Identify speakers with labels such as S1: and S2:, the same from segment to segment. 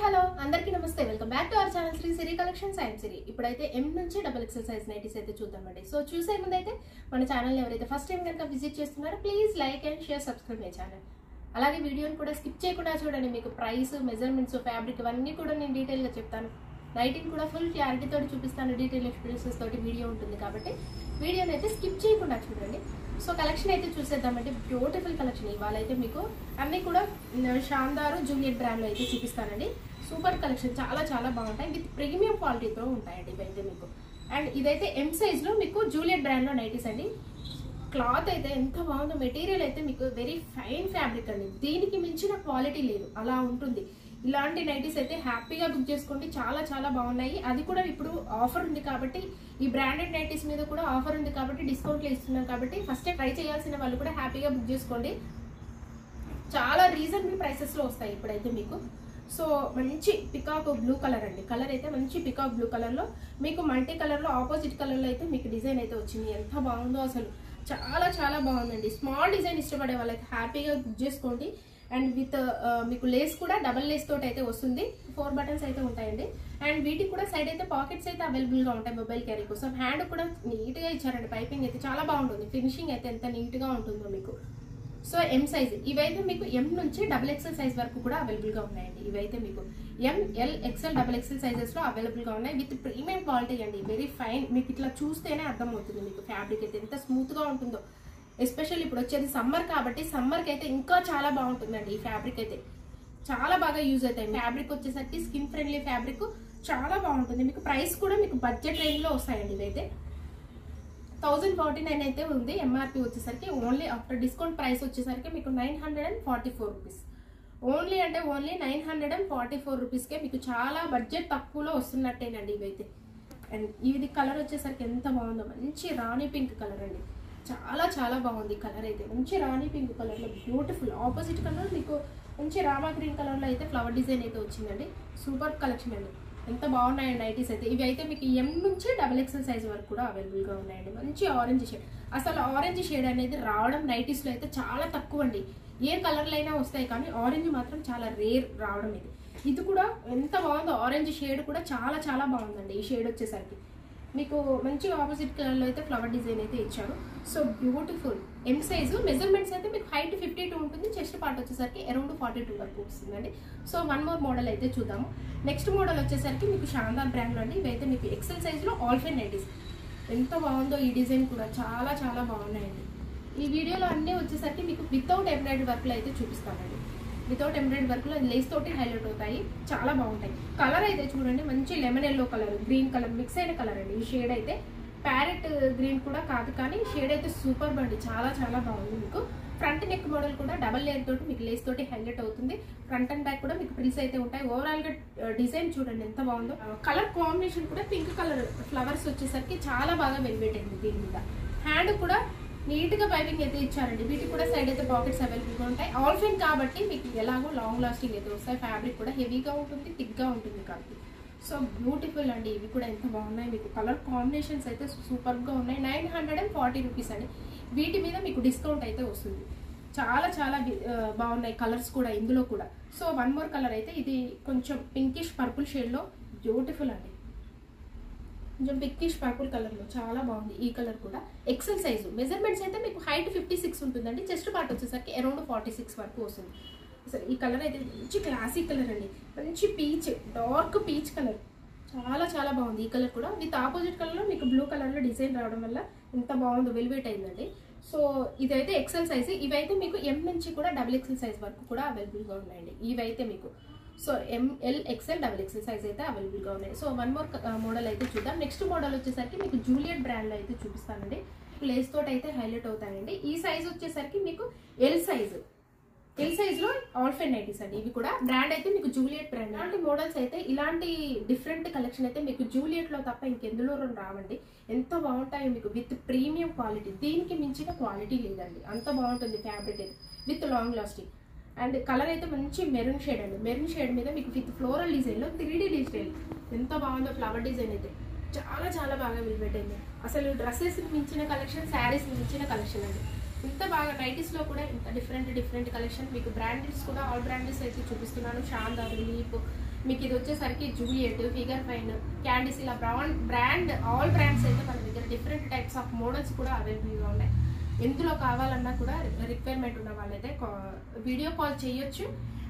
S1: Hello అందరికీ నమస్తే welcome back to our channel Shri Siri collections and Siri. ఇప్పుడైతే ఎం నుంచి XXL సైజ్ నైటీస్ అయితే చూద్దామండి. సో చూసే ముందు అయితే మన ఛానల్ ఎవరైతే ఫస్ట్ టైం కనుక విజిట్ చేస్తున్నారో please like and share subscribe my channel. అలాగే వీడియోని కూడా స్కిప్ చేయకుండా చూడండి. మీకు ప్రైస్, మెజర్మెంట్స్, ఫ్యాబ్రిక్ ఇవన్నీ కూడా నేను డీటెయిల్గా చెప్తాను. నైటింగ్ కూడా ఫుల్ క్లారిటీ తోటి చూపిస్తాను. డీటెయిల్ ఎక్స్పీరియన్సెస్ తోటి వీడియో ఉంటుంది కాబట్టి వీడియోని అయితే స్కిప్ చేయకుండా చూడండి. సో కలెక్షన్ అయితే చూసేద్దామంటే బ్యూటిఫుల్ కలెక్షన్. ఇవాళ అయితే మీకు అన్నీ కూడా శాందారు జూలియట్ బ్రాండ్లో అయితే చూపిస్తానండి. సూపర్ కలెక్షన్, చాలా చాలా బాగుంటాయి. విత్ ప్రీమియం క్వాలిటీతో ఉంటాయండి ఇవైతే మీకు. అండ్ ఇదైతే ఎం సైజ్లో మీకు జూలియట్ బ్రాండ్లో నైటీస్ అండి. క్లాత్ అయితే ఎంత బాగుందో, మెటీరియల్ అయితే మీకు వెరీ ఫైన్ ఫ్యాబ్రిక్ అండి. దీనికి మించిన క్వాలిటీ లేదు, అలా ఉంటుంది. ఇలాంటి నైటీస్ అయితే హ్యాపీగా బుక్ చేసుకోండి, చాలా చాలా బాగున్నాయి. అది కూడా ఇప్పుడు ఆఫర్ ఉంది కాబట్టి, ఈ బ్రాండెడ్ నైటీస్ మీద కూడా ఆఫర్ ఉంది కాబట్టి డిస్కౌంట్లు ఇస్తున్నాం కాబట్టి ఫస్ట్ ట్రై చేయాల్సిన వాళ్ళు కూడా హ్యాపీగా బుక్ చేసుకోండి. చాలా రీజనబుల్ ప్రైసెస్లో వస్తాయి ఇప్పుడైతే మీకు. సో మంచి పికాక్ బ్లూ కలర్ అండి. కలర్ అయితే మంచి పికాక్ బ్లూ కలర్లో మీకు మల్టీ కలర్లో ఆపోజిట్ కలర్లో అయితే మీకు డిజైన్ అయితే వచ్చింది. ఎంత బాగుందో అసలు, చాలా చాలా బాగుందండి. స్మాల్ డిజైన్ ఇష్టపడే వాళ్ళైతే హ్యాపీగా బుక్ చేసుకోండి. అండ్ విత్ మీకు లేస్ కూడా డబల్ లేస్ తోటి అయితే వస్తుంది. 4 బటన్స్ అయితే ఉంటాయండి. అండ్ వీటికి కూడా సైడ్ అయితే పాకెట్స్ అయితే అవైలబుల్గా ఉంటాయి మొబైల్ క్యారీ కోసం. హ్యాండ్ కూడా నీట్గా ఇచ్చారండి. పైపింగ్ అయితే చాలా బాగుంటుంది. ఫినిషింగ్ అయితే ఎంత నీట్గా ఉంటుందో మీకు. సో ఎం సైజ్ ఇవైతే మీకు ఎం నుంచి XXL సైజ్ వరకు కూడా అవైలబుల్గా ఉన్నాయండి. ఇవైతే మీకు ఎం, ఎల్, ఎక్స్ఎల్, XXL సైజెస్లో అవైలబుల్గా ఉన్నాయి. విత్ ప్రీమియం క్వాలిటీ అండి. Very fine. మీకు ఇట్లా చూస్తేనే అర్థమవుతుంది మీకు ఫ్యాబ్రిక్ అయితే ఎంత స్మూత్గా ఉంటుందో. ఎస్పెషల్లీ ఇప్పుడు వచ్చేది సమ్మర్ కాబట్టి సమ్మర్కి అయితే ఇంకా చాలా బాగుంటుందండి. ఈ ఫ్యాబ్రిక్ అయితే చాలా బాగా యూజ్ అవుతాయి. ఫ్యాబ్రిక్ వచ్చేసరికి స్కిన్ ఫ్రెండ్లీ ఫ్యాబ్రిక్, చాలా బాగుంటుంది. మీకు ప్రైస్ కూడా మీకు బడ్జెట్ రేంజ్లో వస్తాయండి. ఇవైతే 1049 అయితే ఉంది. ఎంఆర్పి వచ్చేసరికి ఓన్లీ ఆఫ్టర్ డిస్కౌంట్ ప్రైస్ వచ్చేసరికి మీకు 944 రూపీస్. ఓన్లీ అంటే ఓన్లీ 944 రూపీస్కే మీకు చాలా బడ్జెట్ తక్కువలో వస్తున్నట్టేనండి ఇవైతే. అండ్ ఇది కలర్ వచ్చేసరికి ఎంత బాగుందో, మంచి రాణి పింక్ కలర్ అండి. చాలా చాలా బాగుంది కలర్ అయితే. మంచి రాణి పింక్ కలర్లో బ్యూటిఫుల్. ఆపోజిట్ కలర్ మీకు మంచి రామా గ్రీన్ కలర్లో అయితే ఫ్లవర్ డిజైన్ అయితే వచ్చిందండి. సూపర్ కలెక్షన్ అండి. ఎంత బాగున్నాయండి నైటీస్ అయితే. ఇవి అయితే మీకు ఎం నుంచి XXL సైజ్ వరకు కూడా అవైలబుల్గా ఉన్నాయండి. మంచి ఆరెంజ్ షేడ్. అసలు ఆరెంజ్ షేడ్ అనేది రావడం నైటీస్లో అయితే చాలా తక్కువ అండి. ఏ కలర్లు అయినా వస్తాయి కానీ ఆరెంజ్ మాత్రం చాలా రేర్ రావడం ఇది. ఇది కూడా ఎంత బాగుందో, ఆరెంజ్ షేడ్ కూడా చాలా చాలా బాగుందండి. ఈ షేడ్ వచ్చేసరికి మీకు మంచి ఆపోజిట్ కలర్లో అయితే ఫ్లవర్ డిజైన్ అయితే ఇచ్చారు. So beautiful. M size measurements అయితే మీకు హైట్ 52 ఉంటుంది. చెస్ట్ పార్ట్ వచ్చేసరికి అరౌండ్ 42 వరకు వస్తుందండి. సో వన్ మోర్ మోడల్ అయితే చూద్దాము. నెక్స్ట్ మోడల్ వచ్చేసరికి మీకు శాందార్ బ్రాండ్లో అండి. ఇవైతే మీకు XL సైజులో ఆల్ఫైన్ నైటీస్. ఎంత బాగుందో ఈ డిజైన్ కూడా, చాలా చాలా బాగున్నాయండి. ఈ వీడియోలో అన్నీ వచ్చేసరికి మీకు వితౌట్ ఎంబ్రాయిడరీ వర్క్లో అయితే చూపిస్తానండి. వితౌట్ ఎంబ్రాయిడరీ వర్క్లో లేస్ తోటి హైలైట్ అవుతాయి, చాలా బాగుంటాయి. కలర్ అయితే చూడండి, మంచి lemon yellow colour, green colour mix అయిన కలర్ అండి. ఈ షేడ్ అయితే ప్యారెట్ గ్రీన్ కూడా కాదు కానీ షేడ్ అయితే సూపర్ అండి. చాలా చాలా బాగుంది. మీకు ఫ్రంట్ నెక్ మోడల్ కూడా డబల్ లేయర్ తోటి మీకు లేస్ తోటి హైలైట్ అవుతుంది. ఫ్రంట్ అండ్ బ్యాక్ కూడా మీకు ప్రిల్స్ అయితే ఉంటాయి. ఓవరాల్ గా డిజైన్ చూడండి ఎంత బాగుందో. కలర్ కాంబినేషన్ కూడా పింక్ కలర్ ఫ్లవర్స్ వచ్చేసరికి చాలా బాగా వెల్వెట్ అయింది. దీని మీద హ్యాండ్ కూడా నీట్ గా పైపింగ్ అయితే ఇచ్చారండి. వీటికి కూడా సైడ్ అయితే పాకెట్స్ అవైలబుల్ గా ఉంటాయి. ఆల్ఫైన్ కాబట్టి మీకు ఎలాగో లాంగ్ లాస్టింగ్ అయితే వస్తాయి. ఫ్యాబ్రిక్ కూడా హెవీగా ఉంటుంది, థిక్ గా ఉంటుంది కాబట్టి. సో బ్యూటిఫుల్ అండి. ఇవి కూడా ఎంత బాగున్నాయి. మీకు కలర్ కాంబినేషన్స్ అయితే సూపర్ గా ఉన్నాయి. 940 రూపీస్ అండి. వీటి మీద మీకు డిస్కౌంట్ అయితే వస్తుంది. చాలా చాలా బాగున్నాయి కలర్స్ కూడా ఇందులో కూడా. సో వన్ మోర్ కలర్ అయితే ఇది కొంచెం పింకిష్ పర్పుల్ షేడ్ లో బ్యూటిఫుల్ అండి. కొంచెం పింకిష్ పర్పుల్ కలర్లో చాలా బాగుంది. ఈ కలర్ కూడా XL సైజు. మెజర్మెంట్స్ అయితే మీకు హైట్ 56 ఉంటుందండి. చెస్ట్ పార్ట్ వచ్చేసరికి అరౌండ్ 46 వరకు వస్తుంది. అసలు ఈ కలర్ అయితే మంచి క్లాసిక్ కలర్ అండి. మంచి పీచ్, డార్క్ పీచ్ కలర్, చాలా చాలా బాగుంది. ఈ కలర్ కూడా విత్ ఆపోజిట్ కలర్లో మీకు బ్లూ కలర్లో డిజైన్ రావడం వల్ల ఎంత బాగుందో, వెల్వెట్ అయిందండి. సో ఇదైతే XL సైజు. ఇవైతే మీకు ఎం నుంచి కూడా XXL సైజ్ వరకు కూడా అవైలబుల్గా ఉన్నాయండి. ఇవైతే మీకు సో ఎం, ఎల్, XL, XXL సైజ్ అయితే అవైలబుల్గా ఉన్నాయి. సో వన్ మోర్ మోడల్ అయితే చూద్దాం. నెక్స్ట్ మోడల్ వచ్చేసరికి మీకు జూలియట్ బ్రాండ్లో అయితే చూపిస్తానండి. లేస్ తోటి అయితే హైలైట్ అవుతాయండి. ఈ సైజ్ వచ్చేసరికి మీకు ఎల్ సైజు. ఎల్ సైజ్లో ఆల్ఫైన్ నైటీస్ అండి. ఇవి కూడా బ్రాండ్ అయితే మీకు జూలియట్ బ్రాండ్. ఇలాంటి మోడల్స్ అయితే, ఇలాంటి డిఫరెంట్ కలెక్షన్ అయితే మీకు జూలియట్లో తప్ప ఇంకెందులో రావండి. ఎంత బాగుంటాయో మీకు విత్ ప్రీమియం క్వాలిటీ. దీనికి మించిన క్వాలిటీ లేదండి. అంత బాగుంటుంది ఫ్యాబ్రిక్ అయితే with long lasting. And colour అయితే మంచి మెరూన్ షేడ్ అండి. మెరూన్ షేడ్ మీద మీకు విత్ ఫ్లోరల్ డిజైన్లో 3D డిజైన్ ఎంత బాగుందో. ఫ్లవర్ డిజైన్ అయితే చాలా చాలా బాగా వెల్వెట్ అయింది. అసలు డ్రెస్సెస్ మించిన కలెక్షన్, శారీస్ మించిన కలెక్షన్ అండి. ఇంత బాగా నైటీస్లో కూడా ఇంత డిఫరెంట్ కలెక్షన్. మీకు బ్రాండెడ్స్ కూడా ఆల్ బ్రాండెడ్స్ అయితే చూపిస్తున్నాను. శాందార్, లీప్, మీకు ఇది వచ్చేసరికి జూలియట్, ఫిగర్ ఫైన్, క్యాండీస్, ఇలా బ్రాండ్ ఆల్ బ్రాండ్స్ అయితే మన దగ్గర డిఫరెంట్ టైప్స్ ఆఫ్ మోడల్స్ కూడా అవైలబుల్గా ఉన్నాయి. ఎందులో కావాలన్నా కూడా రిక్వైర్మెంట్ ఉన్న వాళ్ళైతే వీడియో కాల్ చేయొచ్చు.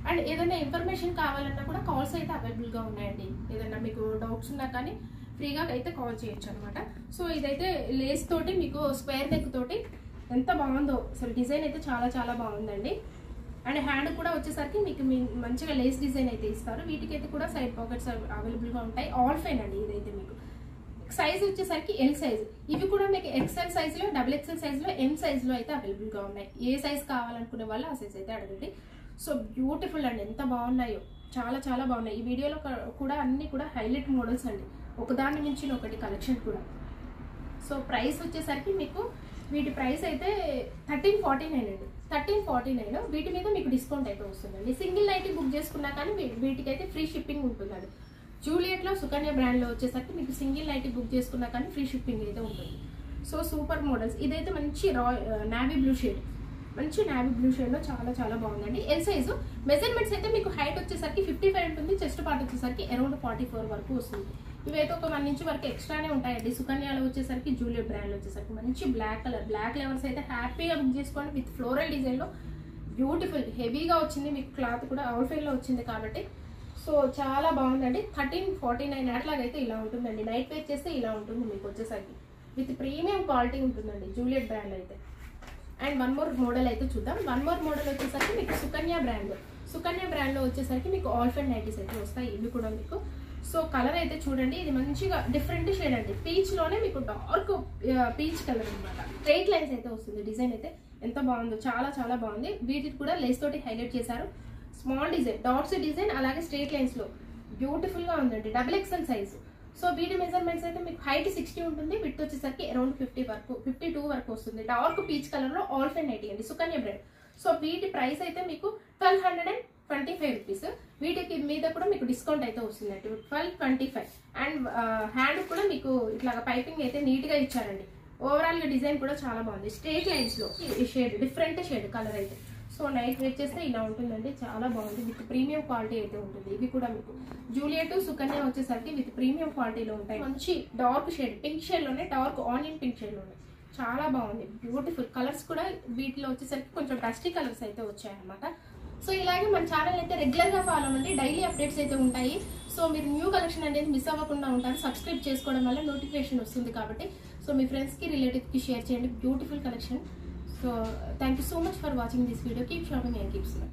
S1: అండ్ ఏదైనా ఇన్ఫర్మేషన్ కావాలన్నా కూడా కాల్స్ అయితే అవైలబుల్గా ఉన్నాయండి. ఏదైనా మీకు డౌట్స్ ఉన్నా కానీ ఫ్రీగా అయితే కాల్ చేయొచ్చు అనమాట. సో ఇదైతే లేస్ తోటి మీకు స్క్వేర్ నెక్ తోటి ఎంత బాగుందో అసలు, డిజైన్ అయితే చాలా చాలా బాగుందండి. అండ్ హ్యాండ్ కూడా వచ్చేసరికి మీకు మంచిగా లేస్ డిజైన్ అయితే ఇస్తారు. వీటికైతే కూడా సైడ్ పాకెట్స్ అవైలబుల్గా ఉంటాయి. ఆల్ ఫైన్ అండి ఇదైతే. మీకు సైజ్ వచ్చేసరికి ఎల్ సైజ్. ఇవి కూడా మీకు ఎక్సెల్ సైజ్లో, XXL సైజ్లో, M సైజ్లో అయితే అవైలబుల్గా ఉన్నాయి. ఏ సైజ్ కావాలనుకునే వాళ్ళు ఆ సైజ్ అయితే అడగండి. సో బ్యూటిఫుల్ అండి, ఎంత బాగున్నాయో, చాలా చాలా బాగున్నాయి. ఈ వీడియోలో కూడా అన్ని కూడా హైలైట్ మోడల్స్ అండి, ఒకదాని నుంచి ఒకటి కలెక్షన్ కూడా. సో ప్రైస్ వచ్చేసరికి మీకు వీటి ప్రైస్ అయితే 1349 అండి. 1349. వీటి మీద మీకు డిస్కౌంట్ అయితే వస్తుందండి. సింగిల్ నైట్ బుక్ చేసుకున్నా కానీ వీటికైతే ఫ్రీ షిప్పింగ్ ఉంటుందండి. జూలియట్లో సుకన్య బ్రాండ్లో వచ్చేసరికి మీకు సింగిల్ నైట్ బుక్ చేసుకున్నా కానీ ఫ్రీ షిప్పింగ్ అయితే ఉంటుంది. So super models. ఇదైతే మంచి నావీ బ్లూ షేడ్, మంచి నావీ బ్లూ షేడ్లో చాలా చాలా బాగుందండి. L size. మెజర్మెంట్స్ అయితే మీకు హైట్ వచ్చేసరికి 55 ఉంటుంది, చెస్ట్ పార్ట్ వచ్చేసరికి అరౌండ్ 44 వరకు వస్తుంది. ఇవైతే ఒక 1 ఇంచ్ వరకు ఎక్స్ట్రానే ఉంటాయండి. సుకన్యాలో వచ్చేసరికి జూలియట్ బ్రాండ్లో వచ్చేసరికి మంచి బ్లాక్ కలర్, బ్లాక్ లెవర్స్ అయితే హ్యాపీగా బుక్ చేసుకోండి. విత్ ఫ్లోరల్ డిజైన్లో బ్యూటిఫుల్ హెవీగా వచ్చింది. మీకు క్లాత్ కూడా అవుట్ఫైన్లో వచ్చింది కాబట్టి సో చాలా బాగుందండి. 1349 అట్లాగైతే ఇలా ఉంటుందండి. నైట్ వేర్ చేస్తే ఇలా ఉంటుంది మీకు వచ్చేసరికి. విత్ ప్రీమియం క్వాలిటీ ఉంటుందండి జూలియట్ బ్రాండ్ అయితే. అండ్ వన్ మోర్ మోడల్ అయితే చూద్దాం. వన్ మోర్ మోడల్ వచ్చేసరికి మీకు సుకన్య బ్రాండ్లో వచ్చేసరికి మీకు ఆల్ఫైన్ నైటీస్ అయితే వస్తాయి. ఇవి కూడా మీకు సో కలర్ అయితే చూడండి, ఇది మంచిగా డిఫరెంట్ షేడ్ అండి. పీచ్లోనే మీకు డార్క్ పీచ్ కలర్ అనమాట. స్ట్రైట్ లైన్స్ అయితే వస్తుంది. డిజైన్ అయితే ఎంత బాగుందో, చాలా చాలా బాగుంది. వీటికి కూడా లేస్ తోటి హైలైట్ చేశారు. స్మాల్ డిజైన్, డాట్స్ డిజైన్, అలాగే స్ట్రైట్ లైన్స్లో బ్యూటిఫుల్గా ఉందండి. XXL size. సో వీటి మెజర్మెంట్స్ అయితే మీకు హైట్ 60 ఉంటుంది, విత్ వచ్చేసరికి అరౌండ్ 52 వరకు వస్తుంది. డార్క్ పీచ్ కలర్లో ఆల్ఫైన్ నైటీ అండి, సుకన్య బ్రాండ్. సో వీటి ప్రైస్ అయితే మీకు 1225 రూపీస్. వీటికి మీద కూడా మీకు డిస్కౌంట్ అయితే వస్తుందండి, 1225. అండ్ హ్యాండ్ కూడా మీకు ఇట్లా పైపింగ్ అయితే నీట్గా ఇచ్చారండి. ఓవరాల్గా డిజైన్ కూడా చాలా బాగుంది. స్ట్రైట్ లైన్స్లో ఈ షేడ్, డిఫరెంట్ షేడ్ కలర్ అయితే. సో నైట్ వేర్ చేస్తే ఇలా ఉంటుందండి, చాలా బాగుంది. విత్ ప్రీమియం క్వాలిటీ అయితే ఉంటుంది. ఇవి కూడా మీకు జూలియట్, సుకన్య వచ్చేసరికి విత్ ప్రీమియం క్వాలిటీలో ఉంటాయి. మంచి డార్క్ షేడ్, పింక్ షేడ్లోనే, డార్క్ ఆనియన్ పింక్ షేడ్లోనే చాలా బాగుంది. బ్యూటిఫుల్ కలర్స్ కూడా వీటిలో వచ్చేసరికి కొంచెం డస్టీ కలర్స్ అయితే వచ్చాయన్నమాట. సో ఇలాగే మన ఛానల్ అయితే రెగ్యులర్గా ఫాలో అవ్వండి, డైలీ అప్డేట్స్ అయితే ఉంటాయి. సో మీరు న్యూ కలెక్షన్ అనేది మిస్ అవ్వకుండా ఉంటారు. సబ్స్క్రైబ్ చేసుకోవడం వల్ల నోటిఫికేషన్ వస్తుంది కాబట్టి. సో మీ ఫ్రెండ్స్కి, రిలేటివ్స్కి షేర్ చేయండి. Beautiful collection. So thank you so much for watching this video. Keep shopping and keep smiling.